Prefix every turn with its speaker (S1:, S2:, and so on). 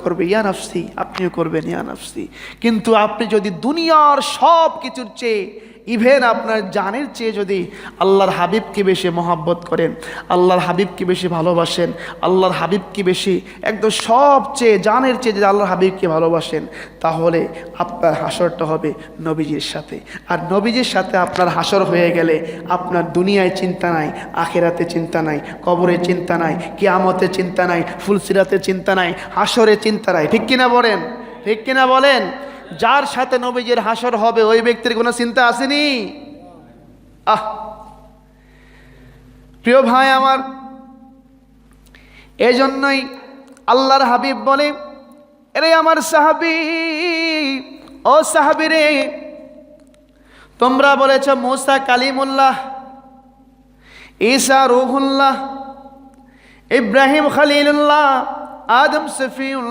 S1: করবে ইয়া নাফসি, আপনিও করবেন ইয়া নাফসি। কিন্তু আপনি যদি দুনিয়ার সব কিছুর চেয়ে, ইভেন আপনার জানের চেয়ে যদি আল্লাহর হাবিবকে বেশি মহাব্বত করেন, আল্লাহর হাবিবকে বেশি ভালোবাসেন, আল্লাহর হাবিবকে বেশি একদম সবচেয়ে জানের চেয়ে যদি আল্লাহর হাবিবকে ভালোবাসেন, তাহলে আপনার হাসরটা হবে নবীজির সাথে। আর নবীজির সাথে আপনার হাসর হয়ে গেলে আপনার দুনিয়ায় চিন্তা নাই, আখিরাতে চিন্তা নাই, কবরে চিন্তা নাই, কিয়ামতে চিন্তা নাই, ফুলসিরাতে চিন্তা নাই, হাসরে চিন্তা নাই। ঠিক কিনা বলেন? ঠিক কিনা বলেন? যার সাথে নবীজির হাসর হবে ওই ব্যক্তির কোনো চিন্তা আসেনি। প্রিয় ভাই আমার, এই জন্যই আল্লাহর হাবিব বলে, এরে আমার সাহাবী, ও সাহাবী রে, তোমরা বলেছ মুসা কালিমুল্লাহ, ঈসা রূহুল্লাহ, ইব্রাহিম খলিলুল্লাহ, আদম সফিউল্লাহ।